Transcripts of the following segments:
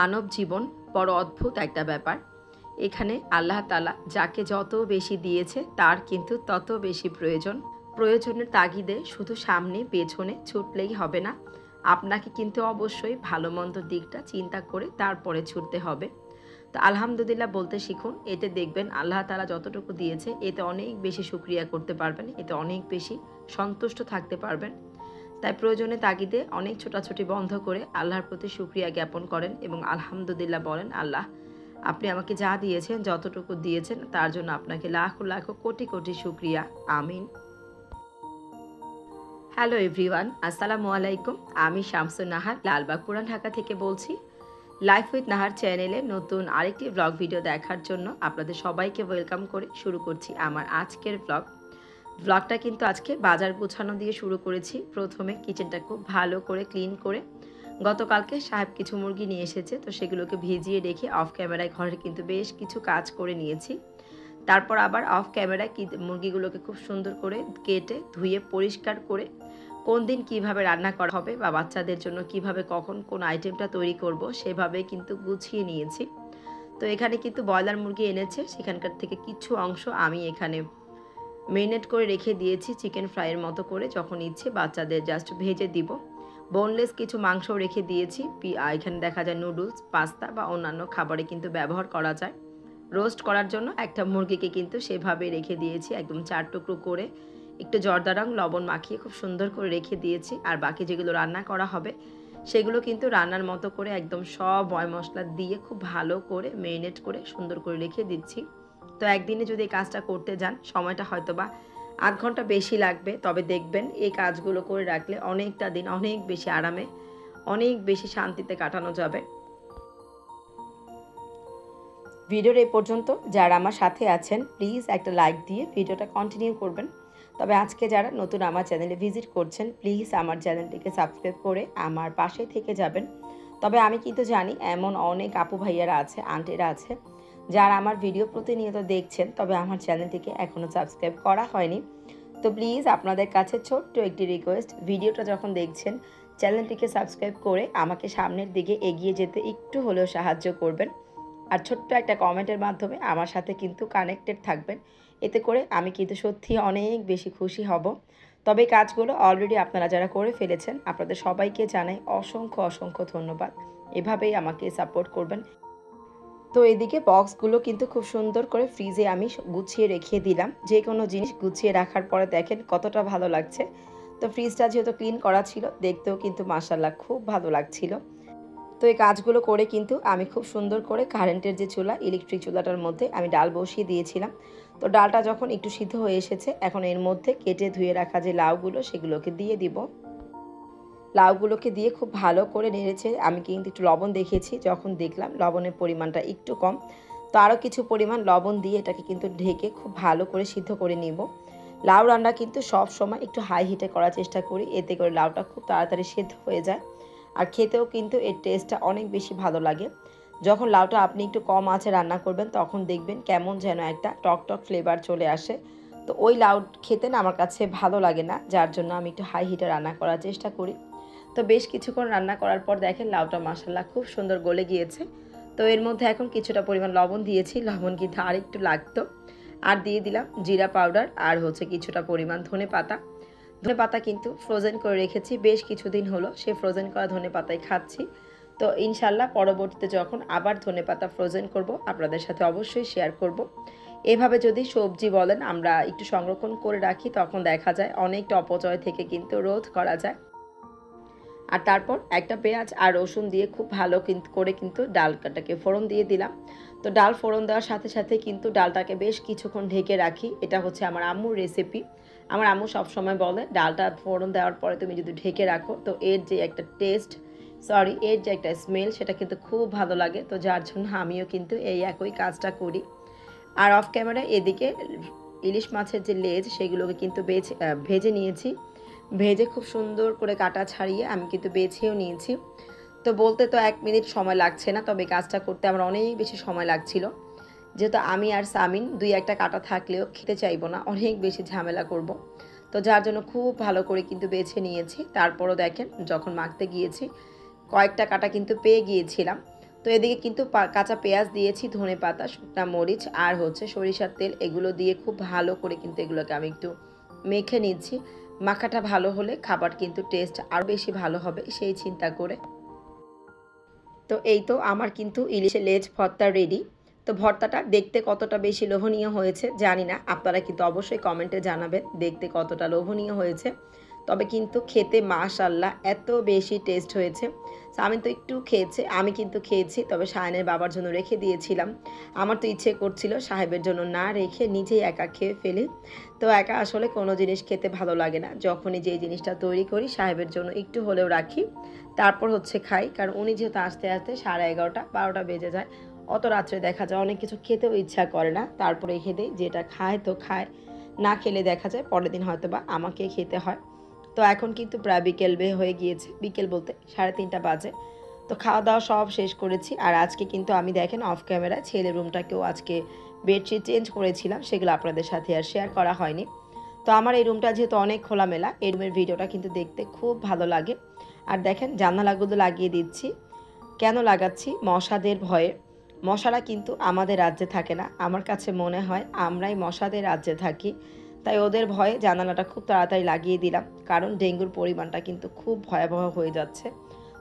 মানব জীবন বড় অদ্ভুত একটা ব্যাপার। এখানে আল্লাহ তাআলা যাকে যত বেশি দিয়েছে তার কিন্তু তত বেশি প্রয়োজন। প্রয়োজনের তাগিদে শুধু সামনে পেছনে ছুটলেই হবে না, আপনাকে কিন্তু অবশ্যই ভালো মন্দ দিকটা চিন্তা করে তারপরে ছুটতে হবে। তো আলহামদুলিল্লাহ বলতে শিখুন, এতে দেখবেন আল্লাহ তাআলা যতটুকু দিয়েছে এতে অনেক বেশি শুকরিয়া করতে পারবেন, এতে অনেক বেশি সন্তুষ্ট থাকতে পারবেন। তাই প্রয়োজনে তাগিদে অনেক ছোটাছুটি বন্ধ করে আল্লাহর প্রতি শুকরিয়া জ্ঞাপন করেন এবং আলহামদুলিল্লাহ বলেন, আল্লাহ আপনি আমাকে যা দিয়েছেন, যতটুকু দিয়েছেন তার জন্য আপনাকে লাখো লাখো কোটি কোটি শুকরিয়া। আমিন। হ্যালো এভরিওয়ান, আসসালামু আলাইকুম। আমি শামসুন নাহার লালবাগ পুরান ঢাকা থেকে বলছি। লাইফ উইথ নাহার চ্যানেলে নতুন আরেকটি ব্লগ ভিডিও দেখার জন্য আপনাদের সবাইকে ওয়েলকাম করে শুরু করছি আমার আজকের ব্লগটা কিন্তু আজকে বাজার গোছানো দিয়ে শুরু করেছি। প্রথমে কিচেনটা খুব ভালো করে ক্লিন করে, গতকালকে সাহেব কিছু মুরগি নিয়ে এসেছে, তো সেগুলোকে ভিজিয়ে রেখে অফ ক্যামেরায় ঘরে কিন্তু বেশ কিছু কাজ করে নিয়েছি। তারপর আবার অফ ক্যামেরায় মুরগিগুলোকে খুব সুন্দর করে কেটে ধুয়ে পরিষ্কার করে কোন দিন কিভাবে রান্না করা হবে বা বাচ্চাদের জন্য কিভাবে কখন কোন আইটেমটা তৈরি করব সেভাবে কিন্তু গুছিয়ে নিয়েছি। তো এখানে কিন্তু ব্রয়লার মুরগি এনেছে, সেখানকার থেকে কিছু অংশ আমি এখানে মেরিনেট করে রেখে দিয়েছি চিকেন ফ্রাইয়ের মতো করে, যখন ইচ্ছে বাচ্চাদের জাস্ট ভেজে দিব। বোনলেস কিছু মাংস রেখে দিয়েছি। এখানে দেখা যায় নুডলস, পাস্তা বা অন্যান্য খাবারে কিন্তু ব্যবহার করা যায়। রোস্ট করার জন্য একটা মুরগিকে কিন্তু সেভাবে রেখে দিয়েছি, একদম 4 টুকরো করে একটু জর্দা রং লবণ মাখিয়ে খুব সুন্দর করে রেখে দিয়েছি। আর বাকি যেগুলো রান্না করা হবে সেগুলো কিন্তু রান্নার মতো করে একদম সব ময় মশলা দিয়ে খুব ভালো করে মেরিনেট করে সুন্দর করে রেখে দিচ্ছি। তো একদিনে যদি এই কাজটা করতে যান সময়টা হয়তো বা 8 ঘন্টা বেশি লাগবে, তবে দেখবেন এই কাজগুলো করে রাখলে অনেকটা দিন অনেক বেশি আরামে অনেক বেশি শান্তিতে কাটানো যাবে। ভিডিওর এই পর্যন্ত যারা আমার সাথে আছেন প্লিজ একটা লাইক দিয়ে ভিডিওটা কন্টিনিউ করবেন। তবে আজকে যারা নতুন আমার চ্যানেলে ভিজিট করছেন প্লিজ আমার চ্যানেলটিকে সাবস্ক্রাইব করে আমার পাশে থেকে যাবেন। তবে আমি কিন্তু জানি এমন অনেক আপু ভাইয়ারা আছে, আন্টিরা আছে যারা আমার ভিডিও প্রতিনিয়ত দেখছেন, তবে আমার চ্যানেলটিকে এখনও সাবস্ক্রাইব করা হয়নি। তো প্লিজ আপনাদের কাছে ছোট্ট একটি রিকোয়েস্ট, ভিডিওটা যখন দেখছেন চ্যানেলটিকে সাবস্ক্রাইব করে আমাকে সামনের দিকে এগিয়ে যেতে একটু হলেও সাহায্য করবেন। আর ছোট্ট একটা কমেন্টের মাধ্যমে আমার সাথে কিন্তু কানেক্টেড থাকবেন, এতে করে আমি কিন্তু সত্যি অনেক বেশি খুশি হব। তবে কাজগুলো অলরেডি আপনারা যারা করে ফেলেছেন আপনাদের সবাইকে জানাই অসংখ্য অসংখ্য ধন্যবাদ। এভাবেই আমাকে সাপোর্ট করবেন। তো এদিকে বক্সগুলো কিন্তু খুব সুন্দর করে ফ্রিজে আমি গুছিয়ে রেখে দিলাম। যে কোনো জিনিস গুছিয়ে রাখার পরে দেখেন কতটা ভালো লাগছে। তো ফ্রিজটা যেহেতু ক্লিন করা ছিল, দেখতেও কিন্তু মাশাআল্লাহ খুব ভালো লাগছিল। তো এই কাজগুলো করে কিন্তু আমি খুব সুন্দর করে কারেন্টের যে চুলা, ইলেকট্রিক চুলাটার মধ্যে আমি ডাল বসিয়ে দিয়েছিলাম। তো ডালটা যখন একটু সিদ্ধ হয়ে এসেছে, এখন এর মধ্যে কেটে ধুয়ে রাখা যে লাউগুলো সেগুলোকে দিয়ে দিব। লাউগুলোকে দিয়ে খুব ভালো করে নেড়েছে। আমি কিন্তু একটু লবণ দেখেছি, যখন দেখলাম লবণের পরিমাণটা একটু কম, তো আরও কিছু পরিমাণ লবণ দিয়ে এটাকে কিন্তু ঢেকে খুব ভালো করে সিদ্ধ করে নিব। লাউ রান্না কিন্তু সব সময় একটু হাই হিটে করার চেষ্টা করি, এতে করে লাউটা খুব তাড়াতাড়ি সিদ্ধ হয়ে যায়। আর খেতেও কিন্তু এর টেস্টটা অনেক বেশি ভালো লাগে। যখন লাউটা আপনি একটু কম আঁচে রান্না করবেন তখন দেখবেন কেমন যেন একটা টক টক ফ্লেভার চলে আসে। তো ওই লাউ খেতে না আমার কাছে ভালো লাগে না, যার জন্য আমি একটু হাই হিটে রান্না করার চেষ্টা করি। তো বেশ কিছুক্ষণ রান্না করার পর দেখেন লাউটা মাশাআল্লাহ খুব সুন্দর গলে গিয়েছে। তো এর মধ্যে এখন কিছুটা পরিমাণ লবণ দিয়েছি, লবণ কিন্তু আর একটু লাগতো। আর দিয়ে দিলাম জিরা পাউডার, আর হচ্ছে কিছুটা পরিমাণ ধনেপাতা। ধনেপাতা কিন্তু ফ্রোজেন করে রেখেছি, বেশ কিছুদিন হলো সে ফ্রোজেন করা ধনেপাতাই খাচ্ছি। তো ইনশাল্লাহ পরবর্তীতে যখন আবার ধনেপাতা ফ্রোজেন করব আপনাদের সাথে অবশ্যই শেয়ার করব। এভাবে যদি সবজি বলেন আমরা একটু সংরক্ষণ করে রাখি, তখন দেখা যায় অনেকটা অপচয় থেকে কিন্তু রোধ করা যায়। আর তারপর একটা পেঁয়াজ আর রসুন দিয়ে খুব ভালো করে কিন্তু ডালটাকে ফোড়ন দিয়ে দিলাম। তো ডাল ফোড়ন দেওয়ার সাথে সাথে কিন্তু ডালটাকে বেশ কিছুক্ষণ ঢেকে রাখি, এটা হচ্ছে আমার আম্মুর রেসিপি। আমার আম্মু সবসময় বলে ডালটা ফোড়ন দেওয়ার পরে তুমি যদি ঢেকে রাখো তো এর যে একটা এর যে একটা স্মেল সেটা কিন্তু খুব ভালো লাগে। তো যার জন্য আমিও কিন্তু এই একই কাজটা করি। আর অফ ক্যামেরা এদিকে ইলিশ মাছের যে লেজ সেগুলোকে কিন্তু ভেজে নিয়েছি। ভেজে খুব সুন্দর করে কাটা ছাড়িয়ে আমি কিন্তু বেছেও নিয়েছি। তো বলতে তো 1 মিনিট সময় লাগছে না, তবে কাজটা করতে আমার অনেক বেশি সময় লাগছিল। যেহেতু আমি আর সামিন 2-1টা কাটা থাকলেও খেতে চাইবো না, অনেক বেশি ঝামেলা করব। তো যার জন্য খুব ভালো করে কিন্তু বেছে নিয়েছি। তারপরও দেখেন যখন মাখতে গিয়েছি কয়েকটা কাটা কিন্তু পেয়ে গিয়েছিলাম। তো এদিকে কিন্তু কাঁচা পেঁয়াজ দিয়েছি, ধনেপাতা, শুকনা মরিচ আর হচ্ছে সরিষার তেল, এগুলো দিয়ে খুব ভালো করে কিন্তু এগুলোকে আমি একটু মেখে নিচ্ছি। মাখাটা ভালো হলে খাবার কিন্তু টেস্ট আরও বেশি ভালো হবে সেই চিন্তা করে। তো এই তো আমার কিন্তু ইলিশের লেজ ভর্তা রেডি। তো ভর্তাটা দেখতে কতটা বেশি লোভনীয় হয়েছে জানি না, আপনারা কিন্তু অবশ্যই কমেন্টে জানাবেন দেখতে কতটা লোভনীয় হয়েছে। তবে কিন্তু খেতে মাশাআল্লাহ এত বেশি টেস্ট হয়েছে। আমি তো একটু আমি কিন্তু খেয়েছি, তবে সায়নের বাবার জন্য রেখে দিয়েছিলাম। আমার তো ইচ্ছে করছিল সাহেবের জন্য না রেখে নিজেই একা খেয়ে ফেলি। তো একা আসলে কোনো জিনিস খেতে ভালো লাগে না, যখনই যেই জিনিসটা তৈরি করি সাহেবের জন্য একটু হলেও রাখি, তারপর হচ্ছে খাই। কারণ উনি যেহেতু আসতে আসতে 11:30 12টা বেজে যায়, অত রাত্রে দেখা যায় অনেক কিছু খেতেও ইচ্ছা করে না, তারপরে রেখে দিই। যেটা খায় তো খায়, না খেলে দেখা যায় পরের দিন হয়তো বা আমাকে খেতে হয়। তো এখন কিন্তু প্রায় বিকেল হয়ে গিয়েছে, বিকেল বলতে 3:30 বাজে। তো খাওয়া দাওয়া সব শেষ করেছি। আর আজকে কিন্তু আমি দেখেন অফ ক্যামেরায় ছেলের রুমটাকেও আজকে বেডশিট চেঞ্জ করেছিলাম, সেগুলো আপনাদের সাথে আর শেয়ার করা হয়নি। তো আমার এই রুমটা যেহেতু অনেক খোলামেলা, এই রুমের ভিডিওটা কিন্তু দেখতে খুব ভালো লাগে। আর দেখেন জানালাগুলো লাগিয়ে দিচ্ছি। কেন লাগাচ্ছি? মশাদের ভয়ে। মশারা কিন্তু আমাদের রাজ্যে থাকে না, আমার কাছে মনে হয় আমরাই মশাদের রাজ্যে থাকি। তাই ওদের ভয়ে জানালাটা খুব তাড়াতাড়ি লাগিয়ে দিলাম, কারণ ডেঙ্গুর পরিমাণটা কিন্তু খুব ভয়াবহ হয়ে যাচ্ছে।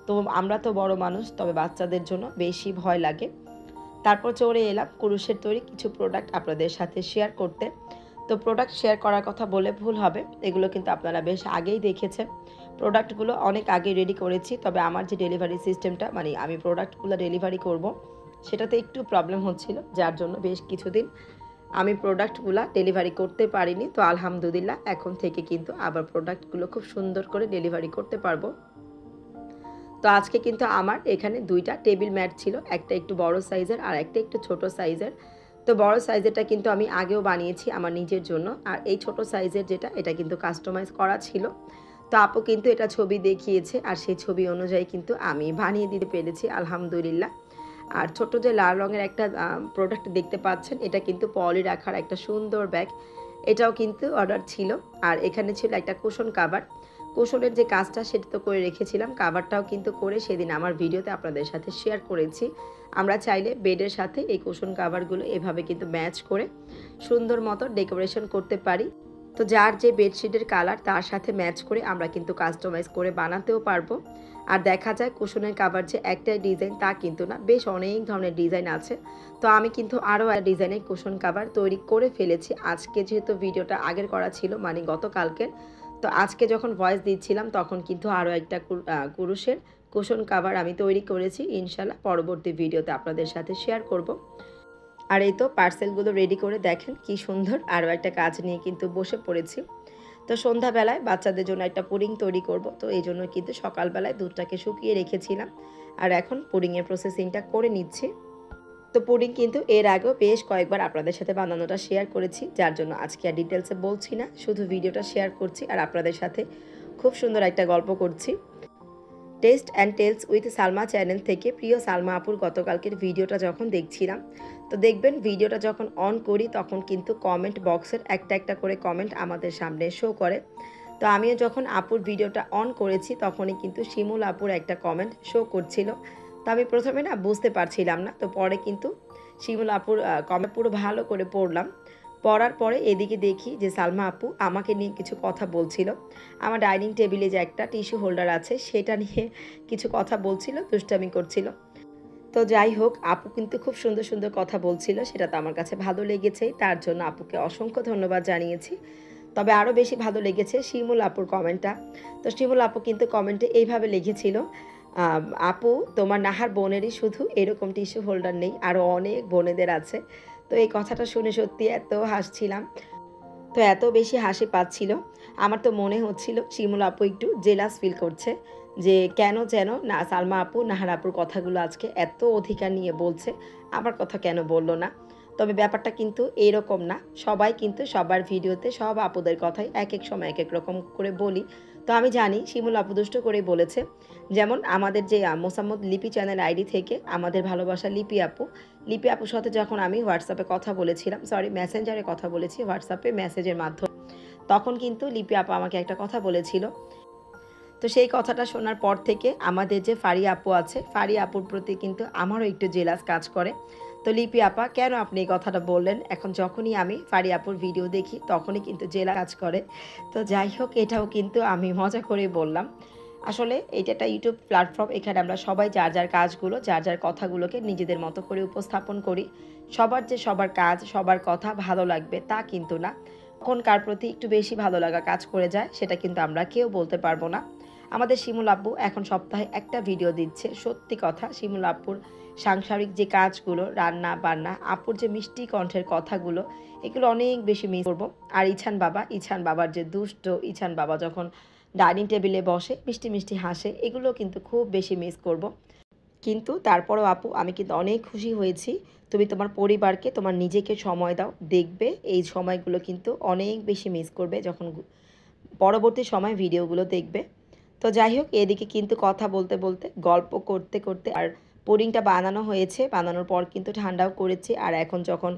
তো আমরা তো বড় মানুষ, তবে বাচ্চাদের জন্য বেশি ভয় লাগে। তারপর চলে এলাম কুরুশের তৈরি কিছু প্রোডাক্ট আপনাদের সাথে শেয়ার করতে। তো প্রোডাক্ট শেয়ার করার কথা বলে ভুল হবে, এগুলো কিন্তু আপনারা বেশ আগেই দেখেছেন। প্রোডাক্টগুলো অনেক আগে রেডি করেছি, তবে আমার যে ডেলিভারি সিস্টেমটা, মানে আমি প্রোডাক্টগুলো ডেলিভারি করব, সেটাতে একটু প্রবলেম হচ্ছিল, যার জন্য বেশ কিছুদিন আমি প্রোডাক্টগুলো ডেলিভারি করতে পারিনি। তো আলহামদুলিল্লাহ এখন থেকে কিন্তু আবার প্রোডাক্টগুলো খুব সুন্দর করে ডেলিভারি করতে পারবো। তো আজকে কিন্তু আমার এখানে 2টা টেবিল ম্যাট ছিল, একটা একটু বড় সাইজের আর একটা একটু ছোট সাইজের। তো বড় সাইজেরটা কিন্তু আমি আগেও বানিয়েছি আমার নিজের জন্য, আর এই ছোট সাইজের যেটা, এটা কিন্তু কাস্টমাইজ করা ছিল। তো আপু কিন্তু এটা ছবি দেখিয়েছে, আর সেই ছবি অনুযায়ী কিন্তু আমি বানিয়ে দিতে পেরেছি আলহামদুলিল্লাহ। আর ছোট যে লাল রঙের একটা প্রোডাক্ট দেখতে পাচ্ছেন, এটা কিন্তু পলি রাখার একটা সুন্দর ব্যাগ, এটাও কিন্তু অর্ডার ছিল। আর এখানে ছিল একটা কুশন কাভার, কুশনের যে কাজটা সেটা তো করে রেখেছিলাম, কাভারটাও কিন্তু করে সেদিন আমার ভিডিওতে আপনাদের সাথে শেয়ার করেছি। আমরা চাইলে বেডের সাথে এই কুশন কাভারগুলো এভাবে কিন্তু ম্যাচ করে সুন্দর মতো ডেকোরেশন করতে পারি। তো যার যে বেডশিটের কালার তার সাথে ম্যাচ করে আমরা কিন্তু কাস্টমাইজ করে বানাতেও পারবো। আর দেখা যায় কুশনের কাভার যে একটাই ডিজাইন তা কিন্তু না, বেশ অনেক ধরনের ডিজাইন আছে। তো আমি কিন্তু আরও একটা ডিজাইনের কুশন কাভার তৈরি করে ফেলেছি। আজকে যেহেতু ভিডিওটা আগের করা ছিল, মানে গতকালকের, তো আজকে যখন ভয়েস দিচ্ছিলাম তখন কিন্তু আরও একটা কুরুশের কুশন কাভার আমি তৈরি করেছি। ইনশাল্লাহ পরবর্তী ভিডিওতে আপনাদের সাথে শেয়ার করব। আর এই তো পার্সেলগুলো রেডি করে দেখেন কি সুন্দর, আরও একটা কাজ নিয়ে কিন্তু বসে পড়েছি। তো সন্ধ্যাবেলায় বাচ্চাদের জন্য একটা পুডিং তৈরি করব, তো এই জন্য কিন্তু সকালবেলায় দুধটাকে শুকিয়ে রেখেছিলাম, আর এখন পুডিংয়ের প্রসেসিংটা করে নিচ্ছি। তো পুডিং কিন্তু এর আগেও বেশ কয়েকবার আপনাদের সাথে বানানোটা শেয়ার করেছি, যার জন্য আজকে আর ডিটেলসে বলছি না, শুধু ভিডিওটা শেয়ার করছি আর আপনাদের সাথে খুব সুন্দর একটা গল্প করছি। Taste and tales with Salma channel থেকে প্রিয় সালমা আপুর গতকালকের ভিডিওটা যখন দেখছিলাম, তো দেখবেন ভিডিওটা যখন অন করি তখন কিন্তু কমেন্ট বক্সের একটা একটা করে কমেন্ট আমাদের সামনে শো করে। তো আমিও যখন আপুর ভিডিওটা অন করেছি তখনই কিন্তু শিমুল আপুর একটা কমেন্ট শো করছিল। তো আমি প্রথমে না বুঝতে পারছিলাম না, তো পরে কিন্তু শিমুল আপুর কমেন্ট পুরো ভালো করে পড়লাম। পড়ার পরে এদিকে দেখি যে সালমা আপু আমাকে নিয়ে কিছু কথা বলছিল। আমার ডাইনিং টেবিলে যে একটা টিস্যু হোল্ডার আছে সেটা নিয়ে কিছু কথা বলছিল, দুষ্টামি করছিল। তো যাই হোক, আপু কিন্তু খুব সুন্দর সুন্দর কথা বলছিল, সেটা তো আমার কাছে ভালো লেগেছে, তার জন্য আপুকে অসংখ্য ধন্যবাদ জানিয়েছি। তবে আরও বেশি ভালো লেগেছে শিমুল আপুর কমেন্টটা। তো শিমুল আপু কিন্তু কমেন্টে এইভাবে লিখেছিল, আপু তোমার নাহার বোনেরই শুধু এরকম টিস্যু হোল্ডার নেই, আরও অনেক বোনেদের আছে। তো এই কথাটা শুনে সত্যি এত হাসছিলাম, তো এত বেশি হাসি পাচ্ছিল, আমার তো মনে হচ্ছিল শিমুল আপু একটু জেলাস ফিল করছে, যে কেন যেন না সালমা আপু নাহার আপুর কথাগুলো আজকে এত অধিকার নিয়ে বলছে, আমার কথা কেন বললো না। তবে ব্যাপারটা কিন্তু এরকম না, সবাই কিন্তু সবার ভিডিওতে সব আপুদের কথাই এক এক সময় এক এক রকম করে বলি। তো আমি জানি শিমুল আপু দুষ্ট করেই বলেছে। যেমন আমাদের যে মোসাম্মদ লিপি চ্যানেল আইডি থেকে আমাদের ভালোবাসা লিপি আপুর সাথে যখন আমি হোয়াটসঅ্যাপে কথা বলেছিলাম, সরি মেসেঞ্জারে কথা বলেছি, হোয়াটসঅ্যাপে মেসেজের মাধ্যমে, তখন কিন্তু লিপি আপু আমাকে একটা কথা বলেছিল, তো সেই কথাটা শোনার পর থেকে আমাদের যে ফারিয়া আপু আছে, ফারিয়া আপুর প্রতি কিন্তু আমারও একটু জেলাস কাজ করে। তো লিপি আপা কেন আপনি এই কথাটা বললেন? এখন যখনই আমি ফারিয়া আপুর ভিডিও দেখি তখনই কিন্তু জেলা কাজ করে। তো যাই হোক, এটাও কিন্তু আমি মজা করেই বললাম। আসলে এটা একটা ইউটিউব প্ল্যাটফর্ম, এখানে আমরা সবাই যার যার কাজগুলো, যার যার কথাগুলোকে নিজেদের মতো করে উপস্থাপন করি। সবার যে সবার কাজ, সবার কথা ভালো লাগবে তা কিন্তু না। কখন কার প্রতি একটু বেশি ভালো লাগা কাজ করে যায় সেটা কিন্তু আমরা কেউ বলতে পারবো না। আমাদের শিমুল আব্বু এখন সপ্তাহে একটা ভিডিও দিচ্ছে। সত্যি কথা, শিমুল আব্বুর সাংসারিক যে কাজগুলো, রান্না বান্না, আপুর যে মিষ্টি কণ্ঠের কথাগুলো, এগুলো অনেক বেশি মিস করবো। আর ইছান বাবার যে দুষ্ট, ইছান বাবা যখন ডাইনিং টেবিলে বসে মিষ্টি মিষ্টি হাসে, এগুলো কিন্তু খুব বেশি মিস করব। কিন্তু তারপরেও আপু আমি কিন্তু অনেক খুশি হয়েছি। তুমি তোমার পরিবারকে, তোমার নিজেকে সময় দাও, দেখবে এই সময়গুলো কিন্তু অনেক বেশি মিস করবে যখন পরবর্তী সময় ভিডিওগুলো দেখবে। তো যাই হোক, এদিকে কিন্তু কথা বলতে বলতে গল্প করতে করতে আর পুডিংটা বানানো হয়েছে। বানানোর পর কিন্তু ঠান্ডাও করেছি। আর এখন যখন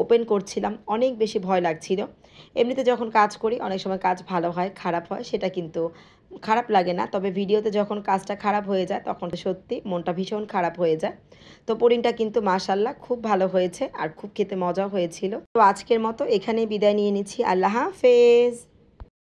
ওপেন করছিলাম অনেক বেশি ভয় লাগছিল। এমনিতে যখন কাজ করি অনেক সময় কাজ ভালো হয়, খারাপ হয়, সেটা কিন্তু খারাপ লাগে না। তবে ভিডিওতে যখন কাজটা খারাপ হয়ে যায় তখন সত্যি মনটা ভীষণ খারাপ হয়ে যায়। তো পুডিংটা কিন্তু মাশাআল্লাহ খুব ভালো হয়েছে আর খুব খেতে মজাও হয়েছিল। তো আজকের মতো এখানেই বিদায় নিয়ে নিচ্ছি। আল্লাহ হাফেজ।